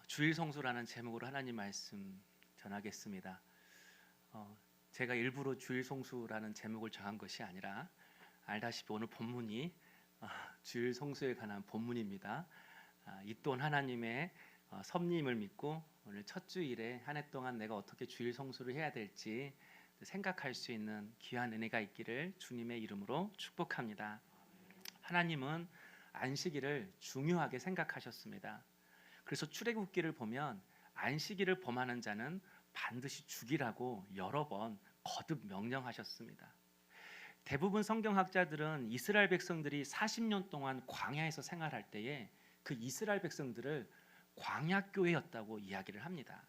주일 성수라는 제목으로 하나님 말씀 전하겠습니다. 제가 일부러 주일 성수라는 제목을 정한 것이 아니라 알다시피 오늘 본문이 주일 성수에 관한 본문입니다. 이 또한 하나님의 섭리임을 믿고 오늘 첫 주일에 한 해 동안 내가 어떻게 주일 성수를 해야 될지 생각할 수 있는 귀한 은혜가 있기를 주님의 이름으로 축복합니다. 하나님은 안식일을 중요하게 생각하셨습니다. 그래서 출애굽기를 보면 안식일을 범하는 자는 반드시 죽이라고 여러 번 거듭 명령하셨습니다. 대부분 성경학자들은 이스라엘 백성들이 40년 동안 광야에서 생활할 때에 그 이스라엘 백성들을 광야교회였다고 이야기를 합니다.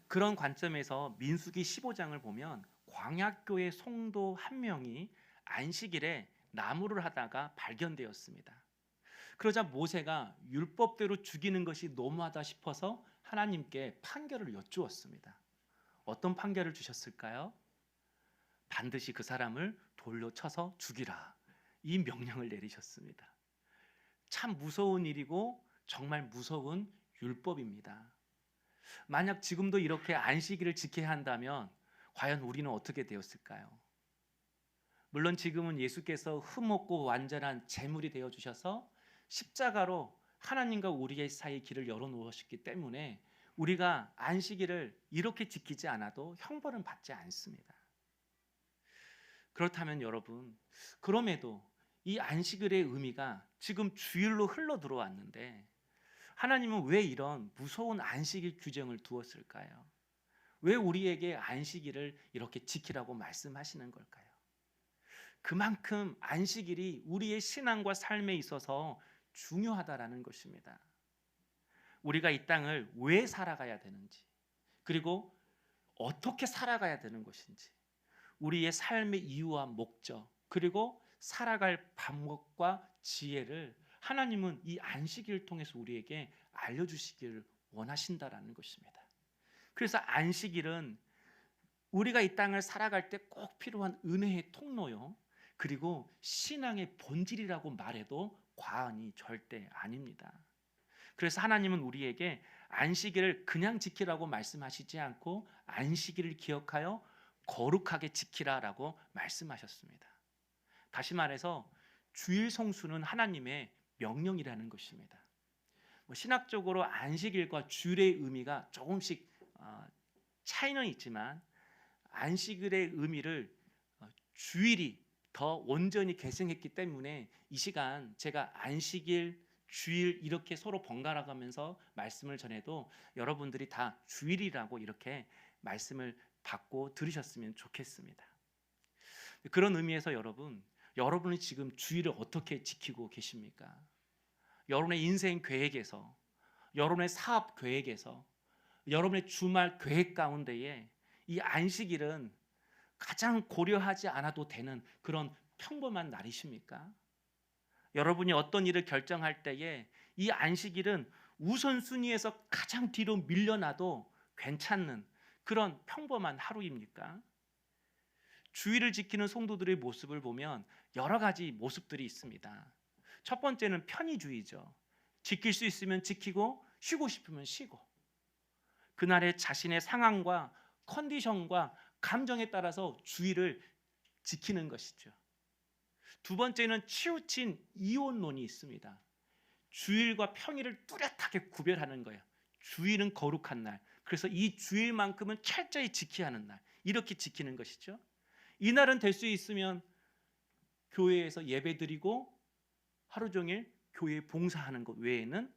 그런 관점에서 민수기 15장을 보면 광야교회 성도 한 명이 안식일에 나무를 하다가 발견되었습니다. 그러자 모세가 율법대로 죽이는 것이 너무하다 싶어서 하나님께 판결을 여쭈었습니다. 어떤 판결을 주셨을까요? 반드시 그 사람을 돌로 쳐서 죽이라, 이 명령을 내리셨습니다. 참 무서운 일이고 정말 무서운 율법입니다. 만약 지금도 이렇게 안식일을 지켜야 한다면 과연 우리는 어떻게 되었을까요? 물론 지금은 예수께서 흠없고 완전한 제물이 되어 주셔서 십자가로 하나님과 우리의 사이 길을 열어놓으셨기 때문에 우리가 안식일을 이렇게 지키지 않아도 형벌은 받지 않습니다. 그렇다면 여러분, 그럼에도 이 안식일의 의미가 지금 주일로 흘러 들어왔는데 하나님은 왜 이런 무서운 안식일 규정을 두었을까요? 왜 우리에게 안식일을 이렇게 지키라고 말씀하시는 걸까요? 그만큼 안식일이 우리의 신앙과 삶에 있어서 중요하다라는 것입니다. 우리가 이 땅을 왜 살아가야 되는지, 그리고 어떻게 살아가야 되는 것인지, 우리의 삶의 이유와 목적, 그리고 살아갈 방법과 지혜를 하나님은 이 안식일을 통해서 우리에게 알려주시기를 원하신다라는 것입니다. 그래서 안식일은 우리가 이 땅을 살아갈 때 꼭 필요한 은혜의 통로요, 그리고 신앙의 본질이라고 말해도 과언이 절대 아닙니다. 그래서 하나님은 우리에게 안식일을 그냥 지키라고 말씀하시지 않고 안식일을 기억하여 거룩하게 지키라라고 말씀하셨습니다. 다시 말해서 주일 성수는 하나님의 명령이라는 것입니다. 신학적으로 안식일과 주일의 의미가 조금씩 차이는 있지만 안식일의 의미를 주일이 더 온전히 계승했기 때문에 이 시간 제가 안식일, 주일 이렇게 서로 번갈아 가면서 말씀을 전해도 여러분들이 다 주일이라고 이렇게 말씀을 받고 들으셨으면 좋겠습니다. 그런 의미에서 여러분이 지금 주일을 어떻게 지키고 계십니까? 여러분의 인생 계획에서, 여러분의 사업 계획에서, 여러분의 주말 계획 가운데에 이 안식일은 가장 고려하지 않아도 되는 그런 평범한 날이십니까? 여러분이 어떤 일을 결정할 때에 이 안식일은 우선순위에서 가장 뒤로 밀려나도 괜찮은 그런 평범한 하루입니까? 주일을 지키는 성도들의 모습을 보면 여러 가지 모습들이 있습니다. 첫 번째는 편의주의죠. 지킬 수 있으면 지키고 쉬고 싶으면 쉬고, 그날의 자신의 상황과 컨디션과 감정에 따라서 주일을 지키는 것이죠. 두 번째는 치우친 이원론이 있습니다. 주일과 평일을 뚜렷하게 구별하는 거예요. 주일은 거룩한 날, 그래서 이 주일만큼은 철저히 지켜야 하는 날, 이렇게 지키는 것이죠. 이날은 될 수 있으면 교회에서 예배드리고 하루 종일 교회에 봉사하는 것 외에는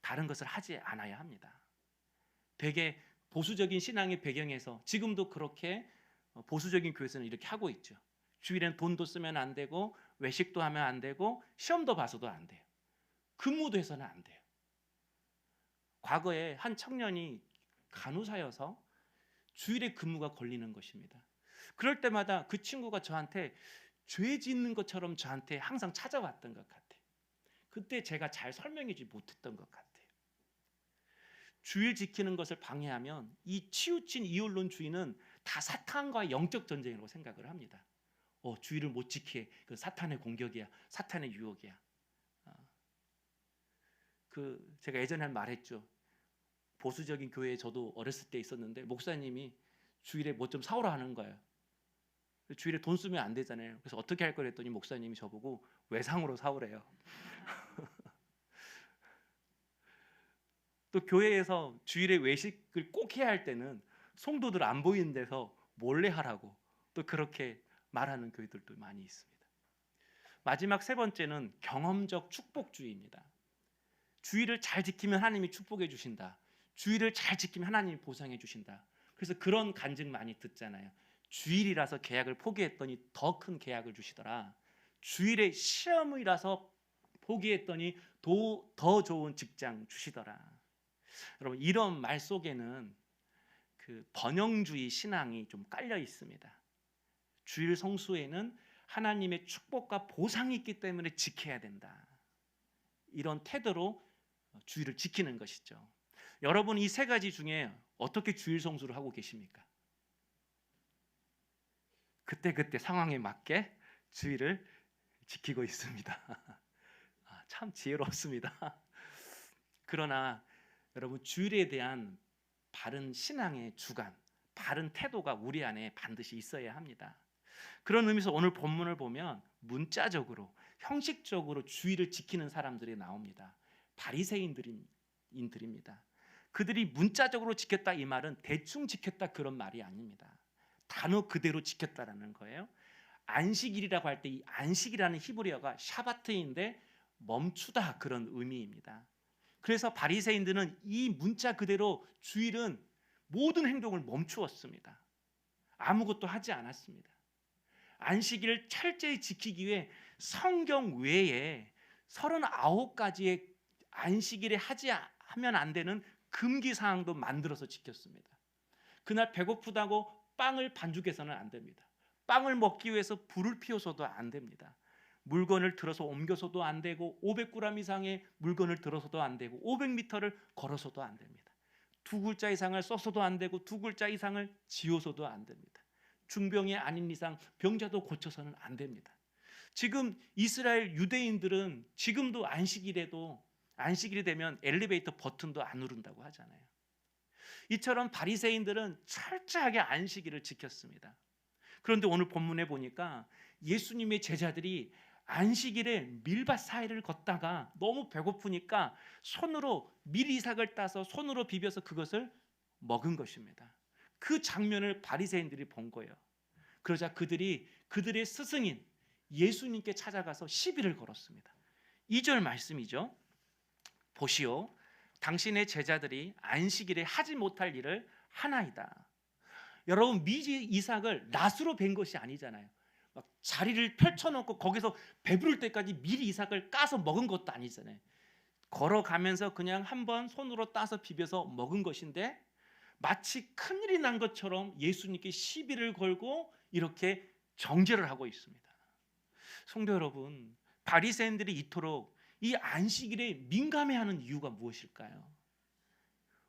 다른 것을 하지 않아야 합니다. 되게 보수적인 신앙의 배경에서 지금도 그렇게 보수적인 교회에서는 이렇게 하고 있죠. 주일엔 돈도 쓰면 안 되고 외식도 하면 안 되고 시험도 봐서도 안 돼요. 근무도 해서는 안 돼요. 과거에 한 청년이 간호사여서 주일에 근무가 걸리는 것입니다. 그럴 때마다 그 친구가 저한테 죄 짓는 것처럼 저한테 항상 찾아왔던 것 같아요. 그때 제가 잘 설명하지 못했던 것 같아요. 주일 지키는 것을 방해하면 이 치우친 이율론주의는 다 사탄과 영적 전쟁이라고 생각을 합니다. 주일을 못 지키게, 그 사탄의 공격이야, 사탄의 유혹이야. 제가 예전에 말했죠. 보수적인 교회에 저도 어렸을 때 있었는데 목사님이 주일에 뭐 좀 사오라 하는 거예요. 주일에 돈 쓰면 안 되잖아요. 그래서 어떻게 할 거랬더니 목사님이 저보고 외상으로 사오래요. 또 교회에서 주일에 외식을 꼭 해야 할 때는 성도들 안 보이는 데서 몰래 하라고 또 그렇게 말하는 교회들도 많이 있습니다. 마지막 세 번째는 경험적 축복주의입니다. 주일을 잘 지키면 하나님이 축복해 주신다. 주일을 잘 지키면 하나님이 보상해 주신다. 그래서 그런 간증 많이 듣잖아요. 주일이라서 계약을 포기했더니 더 큰 계약을 주시더라. 주일에 시험이라서 포기했더니 더 좋은 직장 주시더라. 여러분, 이런 말 속에는 그 번영주의 신앙이 좀 깔려 있습니다. 주일 성수에는 하나님의 축복과 보상이 있기 때문에 지켜야 된다. 이런 태도로 주일을 지키는 것이죠. 여러분, 이 세 가지 중에 어떻게 주일 성수를 하고 계십니까? 그때 상황에 맞게 주일을 지키고 있습니다. 참 지혜롭습니다. 그러나 여러분, 주일에 대한 바른 신앙의 주관, 바른 태도가 우리 안에 반드시 있어야 합니다. 그런 의미에서 오늘 본문을 보면 문자적으로, 형식적으로 주일을 지키는 사람들이 나옵니다. 바리새인들입니다. 그들이 문자적으로 지켰다 이 말은 대충 지켰다 그런 말이 아닙니다. 단어 그대로 지켰다라는 거예요. 안식일이라고 할 때 이 안식이라는 히브리어가 샤바트인데 멈추다 그런 의미입니다. 그래서 바리새인들은 이 문자 그대로 주일은 모든 행동을 멈추었습니다. 아무것도 하지 않았습니다. 안식일을 철저히 지키기 위해 성경 외에 39가지의 안식일에 하면 안 되는 금기 사항도 만들어서 지켰습니다. 그날 배고프다고 빵을 반죽해서는 안 됩니다. 빵을 먹기 위해서 불을 피워서도 안 됩니다. 물건을 들어서 옮겨서도 안 되고 500g 이상의 물건을 들어서도 안 되고 500m를 걸어서도 안 됩니다. 2글자 이상을 써서도 안 되고 2글자 이상을 지워서도 안 됩니다. 중병이 아닌 이상 병자도 고쳐서는 안 됩니다. 지금 이스라엘 유대인들은 지금도 안식일이 되면 엘리베이터 버튼도 안 누른다고 하잖아요. 이처럼 바리새인들은 철저하게 안식일을 지켰습니다. 그런데 오늘 본문에 보니까 예수님의 제자들이 안식일에 밀밭 사이를 걷다가 너무 배고프니까 손으로 밀이삭을 따서 손으로 비벼서 그것을 먹은 것입니다. 그 장면을 바리새인들이 본 거예요. 그러자 그들의 스승인 예수님께 찾아가서 시비를 걸었습니다. 2절 말씀이죠. 보시오, 당신의 제자들이 안식일에 하지 못할 일을 하나이다. 여러분, 미리 이삭을 낫으로 벤 것이 아니잖아요. 막 자리를 펼쳐놓고 거기서 배부를 때까지 미리 이삭을 까서 먹은 것도 아니잖아요. 걸어가면서 그냥 한번 손으로 따서 비벼서 먹은 것인데 마치 큰일이 난 것처럼 예수님께 시비를 걸고 이렇게 정죄를 하고 있습니다. 성도 여러분, 바리새인들이 이토록 이 안식일에 민감해하는 이유가 무엇일까요?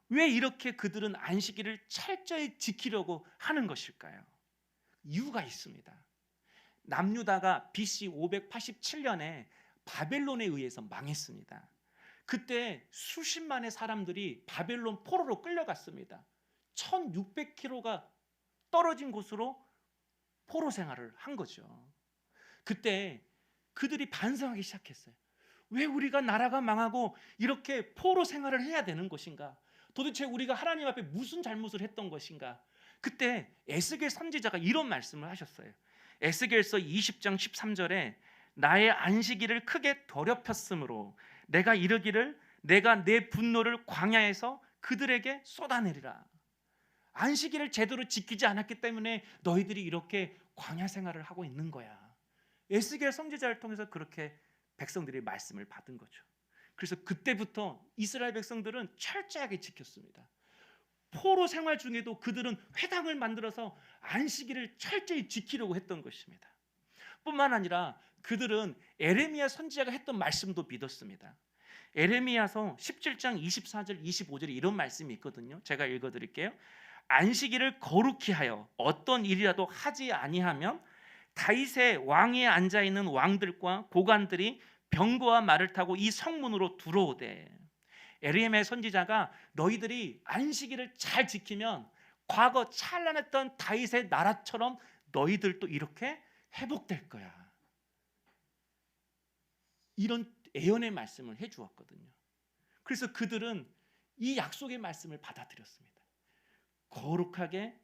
왜 이렇게 그들은 안식일을 철저히 지키려고 하는 것일까요? 이유가 있습니다. 남유다가 BC 587년에 바벨론에 의해서 망했습니다. 그때 수십만의 사람들이 바벨론 포로로 끌려갔습니다. 1600km가 떨어진 곳으로 포로 생활을 한 거죠. 그때 그들이 반성하기 시작했어요. 왜 우리가 나라가 망하고 이렇게 포로 생활을 해야 되는 것인가? 도대체 우리가 하나님 앞에 무슨 잘못을 했던 것인가? 그때 에스겔 선지자가 이런 말씀을 하셨어요. 에스겔서 20장 13절에 나의 안식일을 크게 더럽혔으므로 내가 이르기를 내가 내 분노를 광야에서 그들에게 쏟아내리라. 안식일을 제대로 지키지 않았기 때문에 너희들이 이렇게 광야 생활을 하고 있는 거야. 에스겔 선지자를 통해서 그렇게 백성들이 말씀을 받은 거죠. 그래서 그때부터 이스라엘 백성들은 철저하게 지켰습니다. 포로 생활 중에도 그들은 회당을 만들어서 안식일을 철저히 지키려고 했던 것입니다. 뿐만 아니라 그들은 에레미야 선지자가 했던 말씀도 믿었습니다. 에레미야서 17장 24절 25절에 이런 말씀이 있거든요. 제가 읽어드릴게요. 안식일을 거룩히 하여 어떤 일이라도 하지 아니하면 다윗의 왕위에 앉아있는 왕들과 고관들이 병거와 말을 타고 이 성문으로 들어오되 에레미야 선지자가 너희들이 안식일을 잘 지키면 과거 찬란했던 다윗의 나라처럼 너희들도 이렇게 회복될 거야. 이런 예언의 말씀을 해주었거든요. 그래서 그들은 이 약속의 말씀을 받아들였습니다. 거룩하게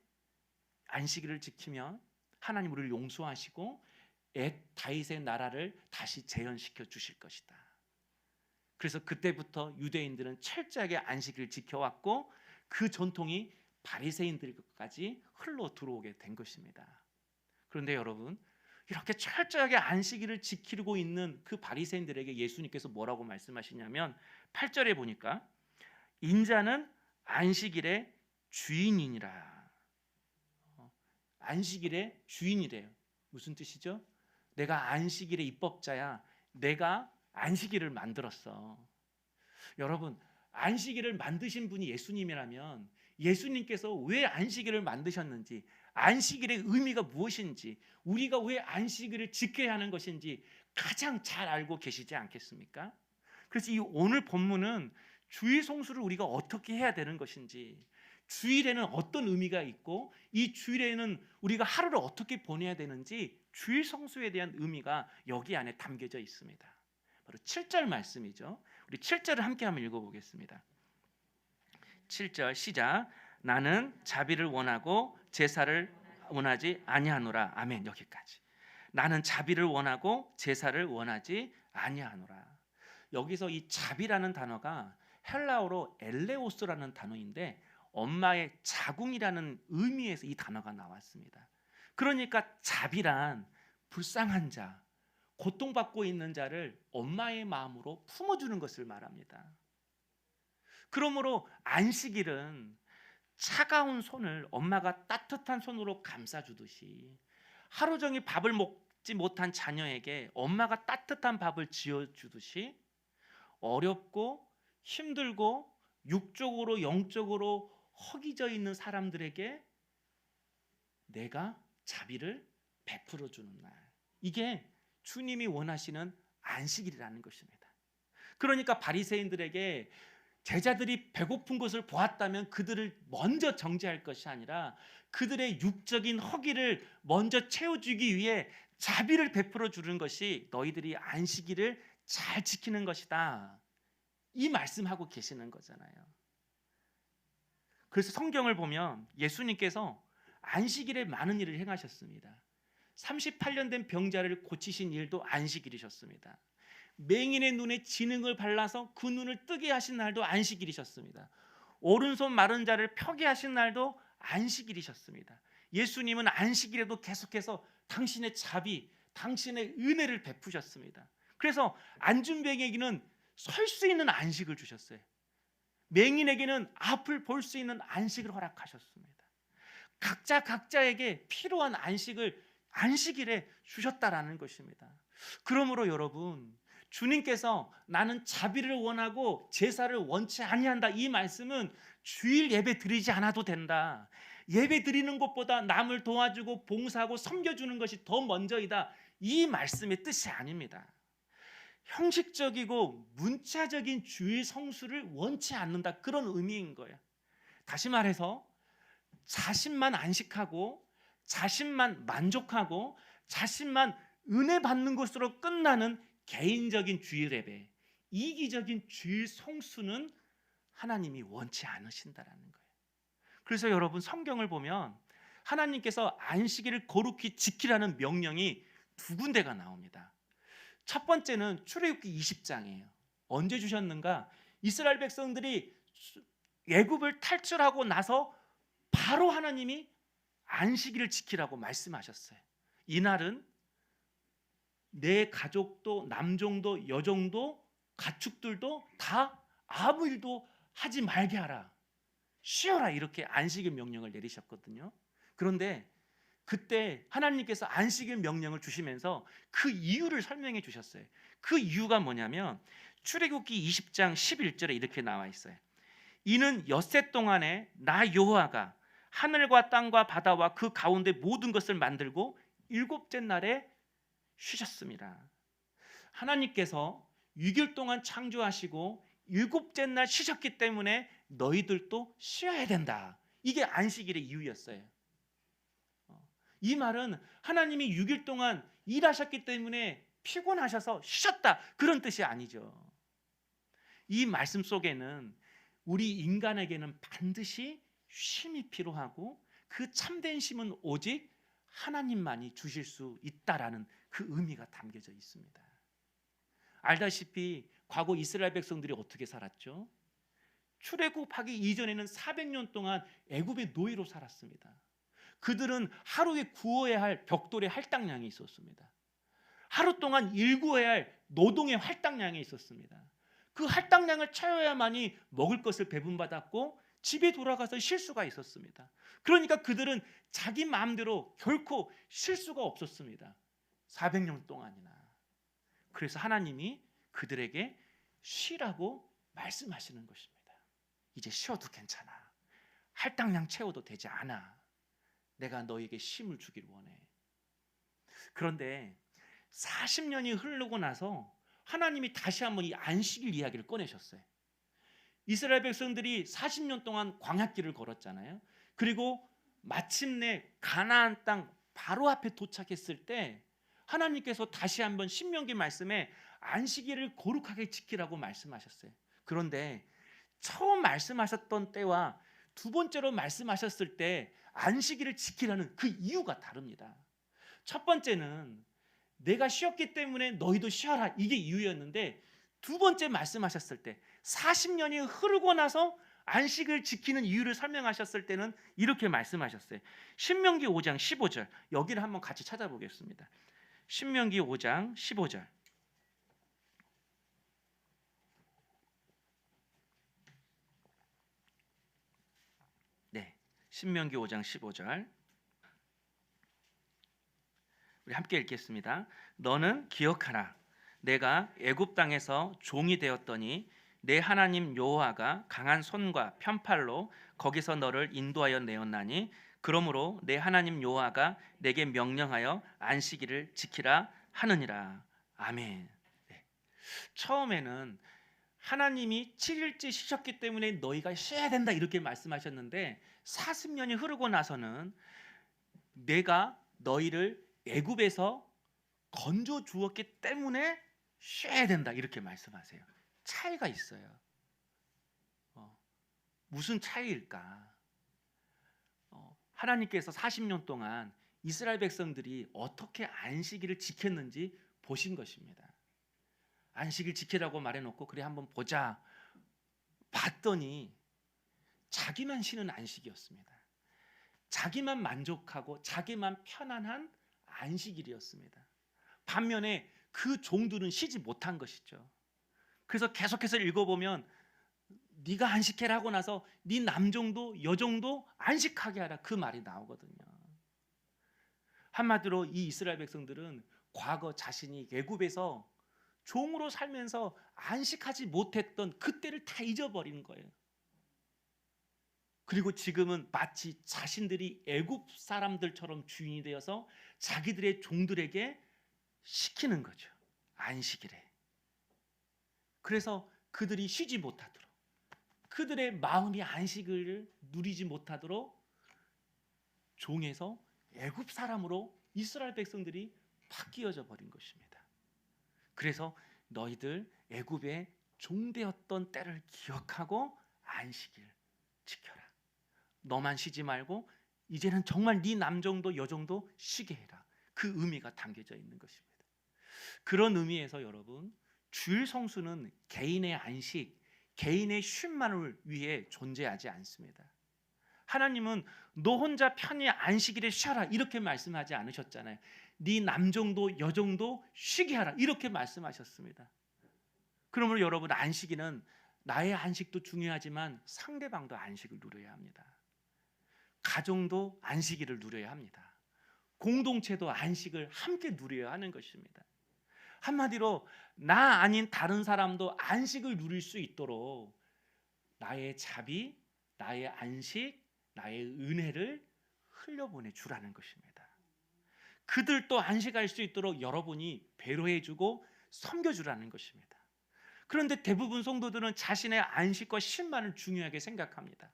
안식일을 지키면 하나님 우리를 용서하시고 옛 다윗의 나라를 다시 재현시켜 주실 것이다. 그래서 그때부터 유대인들은 철저하게 안식일을 지켜왔고 그 전통이 바리새인들까지 흘러 들어오게 된 것입니다. 그런데 여러분, 이렇게 철저하게 안식일을 지키고 있는 그 바리새인들에게 예수님께서 뭐라고 말씀하시냐면 8절에 보니까 인자는 안식일의 주인이니라. 안식일의 주인이래요. 무슨 뜻이죠? 내가 안식일의 입법자야. 내가 안식일을 만들었어. 여러분, 안식일을 만드신 분이 예수님이라면 예수님께서 왜 안식일을 만드셨는지, 안식일의 의미가 무엇인지, 우리가 왜 안식일을 지켜야 하는 것인지 가장 잘 알고 계시지 않겠습니까? 그래서 이 오늘 본문은 주일 성수를 우리가 어떻게 해야 되는 것인지, 주일에는 어떤 의미가 있고 이 주일에는 우리가 하루를 어떻게 보내야 되는지 주일 성수에 대한 의미가 여기 안에 담겨져 있습니다. 바로 7절 말씀이죠. 우리 7절을 함께 한번 읽어보겠습니다. 7절 시작. 나는 자비를 원하고 제사를 원하지 아니하노라. 아멘. 여기까지. 나는 자비를 원하고 제사를 원하지 아니하노라. 여기서 이 자비라는 단어가 헬라어로 엘레오스라는 단어인데 엄마의 자궁이라는 의미에서 이 단어가 나왔습니다. 그러니까 자비란 불쌍한 자, 고통받고 있는 자를 엄마의 마음으로 품어주는 것을 말합니다. 그러므로 안식일은 차가운 손을 엄마가 따뜻한 손으로 감싸주듯이 하루 종일 밥을 먹지 못한 자녀에게 엄마가 따뜻한 밥을 지어주듯이 어렵고 힘들고 육적으로 영적으로 허기져 있는 사람들에게 내가 자비를 베풀어 주는 날, 이게 주님이 원하시는 안식일이라는 것입니다. 그러니까 바리새인들에게 제자들이 배고픈 것을 보았다면 그들을 먼저 정죄할 것이 아니라 그들의 육적인 허기를 먼저 채워주기 위해 자비를 베풀어 주는 것이 너희들이 안식일을 잘 지키는 것이다, 이 말씀하고 계시는 거잖아요. 그래서 성경을 보면 예수님께서 안식일에 많은 일을 행하셨습니다. 38년 된 병자를 고치신 일도 안식일이셨습니다. 맹인의 눈에 진흙을 발라서 그 눈을 뜨게 하신 날도 안식일이셨습니다. 오른손 마른 자를 펴게 하신 날도 안식일이셨습니다. 예수님은 안식일에도 계속해서 당신의 자비, 당신의 은혜를 베푸셨습니다. 그래서 안준병에게는 설 수 있는 안식을 주셨어요. 맹인에게는 앞을 볼 수 있는 안식을 허락하셨습니다. 각자에게 필요한 안식을 안식일에 주셨다라는 것입니다. 그러므로 여러분, 주님께서 나는 자비를 원하고 제사를 원치 아니한다, 이 말씀은 주일 예배 드리지 않아도 된다, 예배 드리는 것보다 남을 도와주고 봉사하고 섬겨주는 것이 더 먼저이다, 이 말씀의 뜻이 아닙니다. 형식적이고 문자적인 주일 성수를 원치 않는다, 그런 의미인 거예요. 다시 말해서 자신만 안식하고 자신만 만족하고 자신만 은혜 받는 것으로 끝나는 개인적인 주일 예배, 이기적인 주일 성수는 하나님이 원치 않으신다라는 거예요. 그래서 여러분, 성경을 보면 하나님께서 안식일을 거룩히 지키라는 명령이 두 군데가 나옵니다. 첫 번째는 출애굽기 20장이에요. 언제 주셨는가? 이스라엘 백성들이 애굽을 탈출하고 나서 바로 하나님이 안식일을 지키라고 말씀하셨어요. 이날은 내 가족도 남종도 여종도 가축들도 다 아무 일도 하지 말게 하라, 쉬어라, 이렇게 안식일 명령을 내리셨거든요. 그런데 그때 하나님께서 안식일 명령을 주시면서 그 이유를 설명해 주셨어요. 그 이유가 뭐냐면 출애굽기 20장 11절에 이렇게 나와 있어요. 이는 엿새 동안에 나 여호와가 하늘과 땅과 바다와 그 가운데 모든 것을 만들고 일곱째 날에 쉬셨습니다. 하나님께서 6일 동안 창조하시고 일곱째 날 쉬셨기 때문에 너희들도 쉬어야 된다. 이게 안식일의 이유였어요. 이 말은 하나님이 6일 동안 일하셨기 때문에 피곤하셔서 쉬셨다, 그런 뜻이 아니죠. 이 말씀 속에는 우리 인간에게는 반드시 쉼이 필요하고 그 참된 쉼은 오직 하나님만이 주실 수 있다라는 그 의미가 담겨져 있습니다. 알다시피 과거 이스라엘 백성들이 어떻게 살았죠? 출애굽하기 이전에는 400년 동안 애굽의 노예로 살았습니다. 그들은 하루에 구워야 할 벽돌의 할당량이 있었습니다. 하루 동안 일구어야 할 노동의 할당량이 있었습니다. 그 할당량을 채워야만이 먹을 것을 배분받았고 집에 돌아가서 쉴 수가 있었습니다. 그러니까 그들은 자기 마음대로 결코 쉴 수가 없었습니다. 400년 동안이나. 그래서 하나님이 그들에게 쉬라고 말씀하시는 것입니다. 이제 쉬어도 괜찮아. 할당량 채워도 되지 않아. 내가 너에게 쉼을 주길 원해. 그런데 40년이 흐르고 나서 하나님이 다시 한번 이 안식일 이야기를 꺼내셨어요. 이스라엘 백성들이 40년 동안 광야길을 걸었잖아요. 그리고 마침내 가나안 땅 바로 앞에 도착했을 때 하나님께서 다시 한번 신명기 말씀에 안식일을 거룩하게 지키라고 말씀하셨어요. 그런데 처음 말씀하셨던 때와 두 번째로 말씀하셨을 때 안식일을 지키라는 그 이유가 다릅니다. 첫 번째는 내가 쉬었기 때문에 너희도 쉬어라, 이게 이유였는데, 두 번째 말씀하셨을 때 40년이 흐르고 나서 안식을 지키는 이유를 설명하셨을 때는 이렇게 말씀하셨어요. 신명기 5장 15절, 여기를 한번 같이 찾아보겠습니다. 신명기 5장 15절. 네, 신명기 5장 15절 우리 함께 읽겠습니다. 너는 기억하라. 내가 애굽 땅에서 종이 되었더니 내 하나님 여호와가 강한 손과 편팔로 거기서 너를 인도하여 내었나니 그러므로 내 하나님 여호와가 내게 명령하여 안식일을 지키라 하느니라. 아멘. 네. 처음에는 하나님이 7일째 쉬셨기 때문에 너희가 쉬어야 된다, 이렇게 말씀하셨는데 40년이 흐르고 나서는 내가 너희를 애굽에서 건져 주었기 때문에 쉬어야 된다, 이렇게 말씀하세요. 차이가 있어요. 무슨 차이일까? 하나님께서 40년 동안 이스라엘 백성들이 어떻게 안식일을 지켰는지 보신 것입니다. 안식일 지키라고 말해놓고 그래 한번 보자 봤더니 자기만 쉬는 안식이었습니다. 자기만 만족하고 자기만 편안한 안식일이었습니다. 반면에 그 종들은 쉬지 못한 것이죠. 그래서 계속해서 읽어보면 네가 안식해라 하고 나서 네 남종도 여종도 안식하게 하라, 그 말이 나오거든요. 한마디로 이 이스라엘 백성들은 과거 자신이 애굽에서 종으로 살면서 안식하지 못했던 그때를 다 잊어버린 거예요. 그리고 지금은 마치 자신들이 애굽 사람들처럼 주인이 되어서 자기들의 종들에게 시키는 거죠. 안식일에. 그래서 그들이 쉬지 못하도록, 그들의 마음이 안식을 누리지 못하도록 종에서 애굽 사람으로 이스라엘 백성들이 바뀌어져 버린 것입니다. 그래서 너희들 애굽의 종되었던 때를 기억하고 안식일 지켜라. 너만 쉬지 말고 이제는 정말 네 남종도 여종도 쉬게 해라. 그 의미가 담겨져 있는 것입니다. 그런 의미에서 여러분, 주일 성수는 개인의 안식, 개인의 쉼만을 위해 존재하지 않습니다. 하나님은 너 혼자 편히 안식일에 쉬어라, 이렇게 말씀하지 않으셨잖아요. 네 남종도 여종도 쉬게 하라, 이렇게 말씀하셨습니다. 그러므로 여러분, 안식일은 나의 안식도 중요하지만 상대방도 안식을 누려야 합니다. 가정도 안식일을 누려야 합니다. 공동체도 안식을 함께 누려야 하는 것입니다. 한마디로 나 아닌 다른 사람도 안식을 누릴 수 있도록 나의 자비, 나의 안식, 나의 은혜를 흘려보내 주라는 것입니다. 그들도 안식할 수 있도록 여러분이 배려해 주고 섬겨 주라는 것입니다. 그런데 대부분 성도들은 자신의 안식과 쉼만을 중요하게 생각합니다.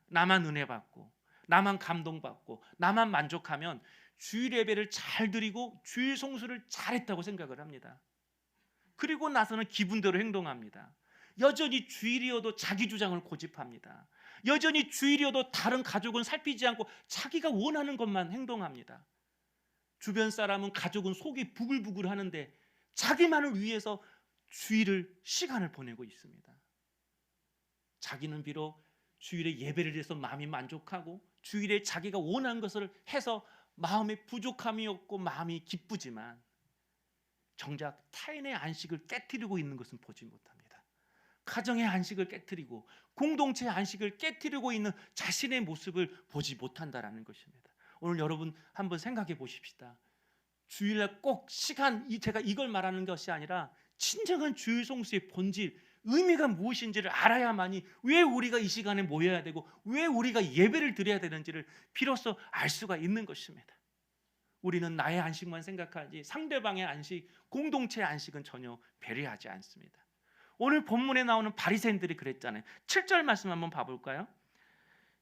나만 은혜 받고, 나만 감동받고, 나만 만족하면 주일 예배를 잘 드리고 주일 성수를 잘했다고 생각을 합니다. 그리고 나서는 기분대로 행동합니다. 여전히 주일이어도 자기 주장을 고집합니다. 여전히 주일이어도 다른 가족은 살피지 않고 자기가 원하는 것만 행동합니다. 주변 사람은, 가족은 속이 부글부글 하는데 자기만을 위해서 주일을, 시간을 보내고 있습니다. 자기는 비록 주일에 예배를 해서 마음이 만족하고 주일에 자기가 원하는 것을 해서 마음에 부족함이 없고 마음이 기쁘지만 정작 타인의 안식을 깨트리고 있는 것은 보지 못합니다. 가정의 안식을 깨트리고 공동체의 안식을 깨트리고 있는 자신의 모습을 보지 못한다라는 것입니다. 오늘 여러분 한번 생각해 보십시다. 주일날 꼭 시간, 제가 이걸 말하는 것이 아니라 진정한 주일 성수의 본질, 의미가 무엇인지를 알아야만이 왜 우리가 이 시간에 모여야 되고 왜 우리가 예배를 드려야 되는지를 비로소 알 수가 있는 것입니다. 우리는 나의 안식만 생각하지 상대방의 안식, 공동체의 안식은 전혀 배려하지 않습니다. 오늘 본문에 나오는 바리새인들이 그랬잖아요. 7절 말씀 한번 봐볼까요?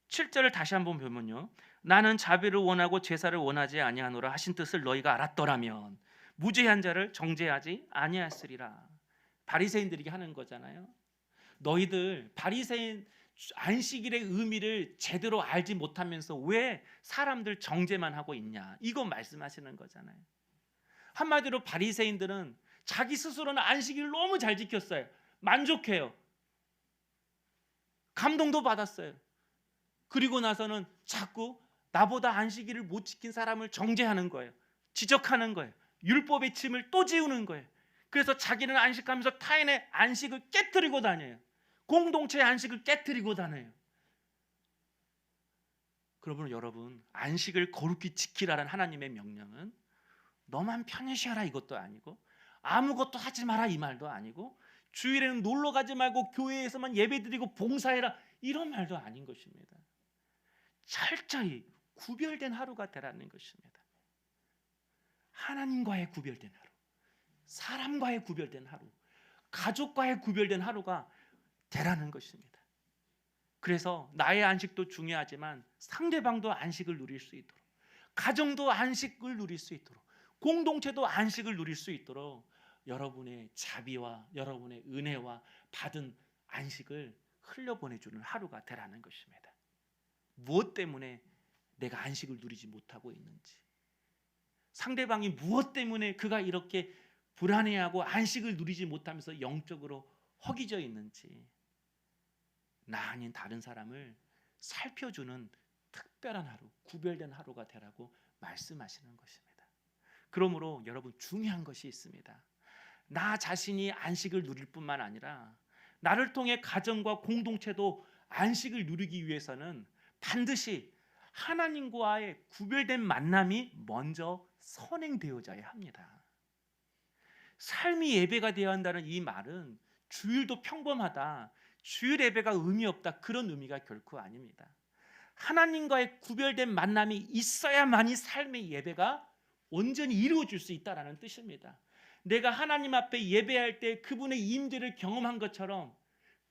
7절을 다시 한번 보면요, 나는 자비를 원하고 제사를 원하지 아니하노라 하신 뜻을 너희가 알았더라면 무죄한 자를 정죄하지 아니하였으리라. 바리새인들이 하는 거잖아요. 너희들 바리새인 안식일의 의미를 제대로 알지 못하면서 왜 사람들 정죄만 하고 있냐, 이거 말씀하시는 거잖아요. 한마디로 바리새인들은 자기 스스로는 안식일을 너무 잘 지켰어요. 만족해요. 감동도 받았어요. 그리고 나서는 자꾸 나보다 안식일을 못 지킨 사람을 정죄하는 거예요. 지적하는 거예요. 율법의 짐을 또 지우는 거예요. 그래서 자기는 안식하면서 타인의 안식을 깨뜨리고 다녀요. 공동체의 안식을 깨뜨리고 다녀요. 그러면 여러분, 안식을 거룩히 지키라는 하나님의 명령은 너만 편히 쉬어라 이것도 아니고, 아무것도 하지 마라 이 말도 아니고, 주일에는 놀러 가지 말고 교회에서만 예배드리고 봉사해라 이런 말도 아닌 것입니다. 철저히 구별된 하루가 되라는 것입니다. 하나님과의 구별된 하루, 사람과의 구별된 하루, 가족과의 구별된 하루가 되라는 것입니다. 그래서 나의 안식도 중요하지만 상대방도 안식을 누릴 수 있도록, 가정도 안식을 누릴 수 있도록, 공동체도 안식을 누릴 수 있도록 여러분의 자비와 여러분의 은혜와 받은 안식을 흘려보내주는 하루가 되라는 것입니다. 무엇 때문에 내가 안식을 누리지 못하고 있는지, 상대방이 무엇 때문에 그가 이렇게 불안해하고 안식을 누리지 못하면서 영적으로 허기져 있는지, 나 아닌 다른 사람을 살펴주는 특별한 하루, 구별된 하루가 되라고 말씀하시는 것입니다. 그러므로 여러분, 중요한 것이 있습니다. 나 자신이 안식을 누릴 뿐만 아니라 나를 통해 가정과 공동체도 안식을 누리기 위해서는 반드시 하나님과의 구별된 만남이 먼저 선행되어져야 합니다. 삶이 예배가 되어야 한다는 이 말은 주일도 평범하다, 주일 예배가 의미 없다, 그런 의미가 결코 아닙니다. 하나님과의 구별된 만남이 있어야만이 삶의 예배가 온전히 이루어질 수 있다는 뜻입니다. 내가 하나님 앞에 예배할 때 그분의 임재를 경험한 것처럼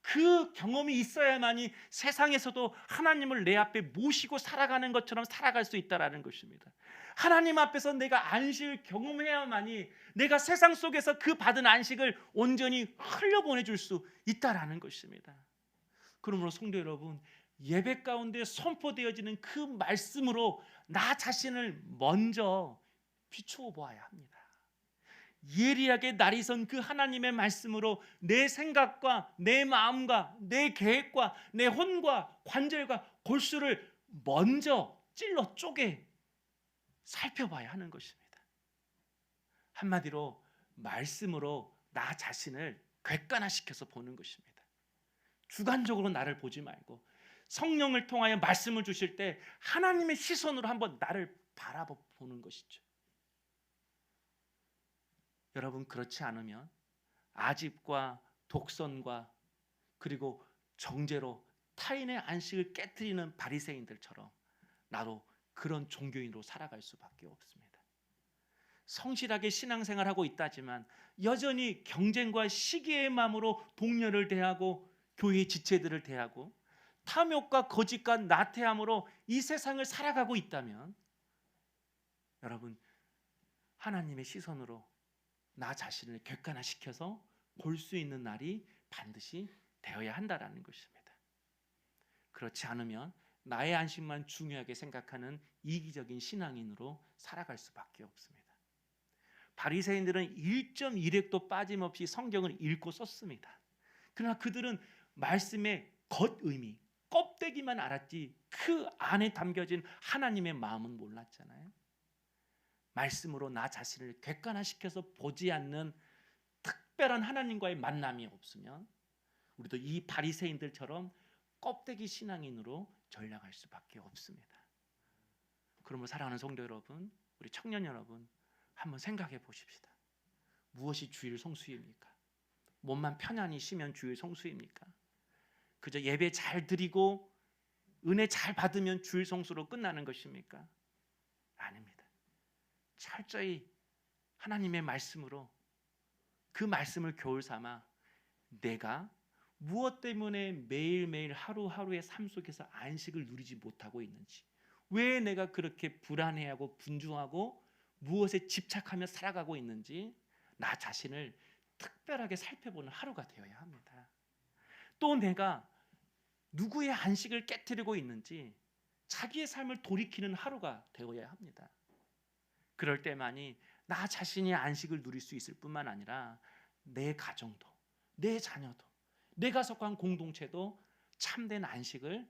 그 경험이 있어야만이 세상에서도 하나님을 내 앞에 모시고 살아가는 것처럼 살아갈 수 있다는 것입니다. 하나님 앞에서 내가 안식을 경험해야만이 내가 세상 속에서 그 받은 안식을 온전히 흘려보내줄 수 있다는 것입니다. 그러므로 성도 여러분, 예배 가운데 선포되어지는 그 말씀으로 나 자신을 먼저 비추어 보아야 합니다. 예리하게 날이 선 그 하나님의 말씀으로 내 생각과 내 마음과 내 계획과 내 혼과 관절과 골수를 먼저 찔러 쪼개 살펴봐야 하는 것입니다. 한마디로 말씀으로 나 자신을 객관화시켜서 보는 것입니다. 주관적으로 나를 보지 말고 성령을 통하여 말씀을 주실 때 하나님의 시선으로 한번 나를 바라보는 것이죠. 여러분, 그렇지 않으면 아집과 독선과 그리고 정죄로 타인의 안식을 깨트리는 바리새인들처럼 나도 그런 종교인으로 살아갈 수밖에 없습니다. 성실하게 신앙생활하고 있다지만 여전히 경쟁과 시기의 마음으로 동료를 대하고 교회 지체들을 대하고 탐욕과 거짓과 나태함으로 이 세상을 살아가고 있다면 여러분, 하나님의 시선으로 나 자신을 객관화시켜서 볼 수 있는 날이 반드시 되어야 한다라는 것입니다. 그렇지 않으면 나의 안식만 중요하게 생각하는 이기적인 신앙인으로 살아갈 수밖에 없습니다. 바리새인들은 1.1획도 빠짐없이 성경을 읽고 썼습니다. 그러나 그들은 말씀의 겉의미, 껍데기만 알았지 그 안에 담겨진 하나님의 마음은 몰랐잖아요. 말씀으로 나 자신을 객관화시켜서 보지 않는 특별한 하나님과의 만남이 없으면 우리도 이 바리새인들처럼 껍데기 신앙인으로 전락할 수밖에 없습니다. 그러므로 사랑하는 성도 여러분, 우리 청년 여러분, 한번 생각해 보십시다. 무엇이 주일 성수입니까? 몸만 편안히 쉬면 주일 성수입니까? 그저 예배 잘 드리고 은혜 잘 받으면 주일 성수로 끝나는 것입니까? 아닙니다. 철저히 하나님의 말씀으로 그 말씀을 교훈 삼아 내가 무엇 때문에 매일매일 하루하루의 삶 속에서 안식을 누리지 못하고 있는지, 왜 내가 그렇게 불안해하고 분주하고 무엇에 집착하며 살아가고 있는지 나 자신을 특별하게 살펴보는 하루가 되어야 합니다. 또 내가 누구의 안식을 깨트리고 있는지 자기의 삶을 돌이키는 하루가 되어야 합니다. 그럴 때만이 나 자신이 안식을 누릴 수 있을 뿐만 아니라 내 가정도, 내 자녀도, 내가 속한 공동체도 참된 안식을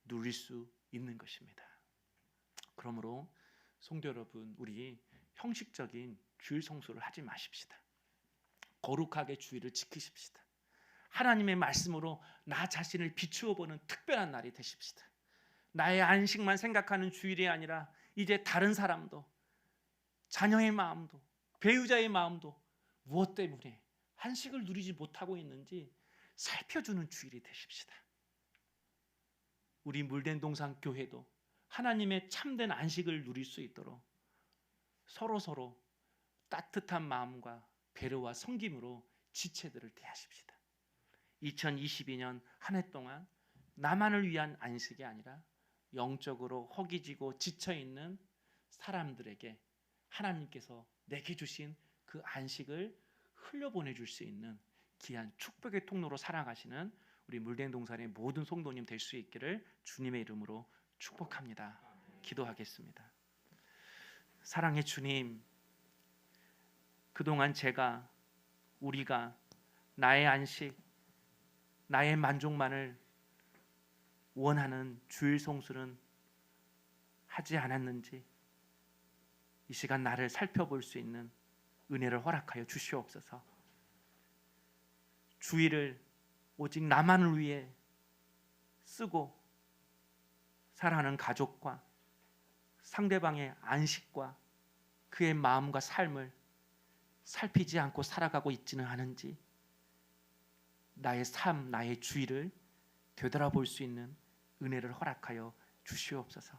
누릴 수 있는 것입니다. 그러므로 성도 여러분, 우리 형식적인 주일 성수를 하지 마십시다. 거룩하게 주일을 지키십시다. 하나님의 말씀으로 나 자신을 비추어 보는 특별한 날이 되십시다. 나의 안식만 생각하는 주일이 아니라 이제 다른 사람도, 자녀의 마음도, 배우자의 마음도 무엇 때문에 안식을 누리지 못하고 있는지 살펴주는 주일이 되십시다. 우리 물된동산 교회도 하나님의 참된 안식을 누릴 수 있도록 서로 따뜻한 마음과 배려와 섬김으로 지체들을 대하십시다. 2022년 한 해 동안 나만을 위한 안식이 아니라 영적으로 허기지고 지쳐있는 사람들에게 하나님께서 내게 주신 그 안식을 흘려보내줄 수 있는 귀한 축복의 통로로 살아가시는 우리 물된동산의 모든 성도님 될 수 있기를 주님의 이름으로 축복합니다. 기도하겠습니다. 사랑의 주님, 그동안 우리가 나의 안식, 나의 만족만을 원하는 주일 성수는 하지 않았는지 이 시간 나를 살펴볼 수 있는 은혜를 허락하여 주시옵소서. 주일을 오직 나만을 위해 쓰고 사랑하는 가족과 상대방의 안식과 그의 마음과 삶을 살피지 않고 살아가고 있지는 않은지 나의 삶, 나의 주일을 되돌아볼 수 있는 은혜를 허락하여 주시옵소서.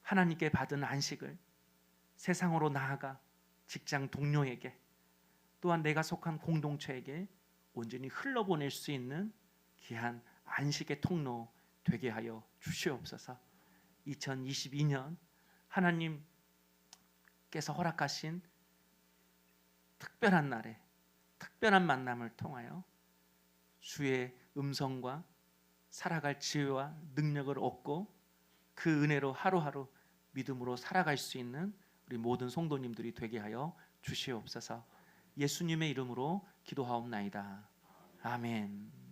하나님께 받은 안식을 세상으로 나아가 직장 동료에게 또한 내가 속한 공동체에게 온전히 흘러보낼 수 있는 귀한 안식의 통로 되게 하여 주시옵소서. 2022년 하나님께서 허락하신 특별한 날에 특별한 만남을 통하여 주의 음성과 살아갈 지혜와 능력을 얻고 그 은혜로 하루하루 믿음으로 살아갈 수 있는 우리 모든 성도님들이 되게 하여 주시옵소서. 예수님의 이름으로 기도하옵나이다. 아멘.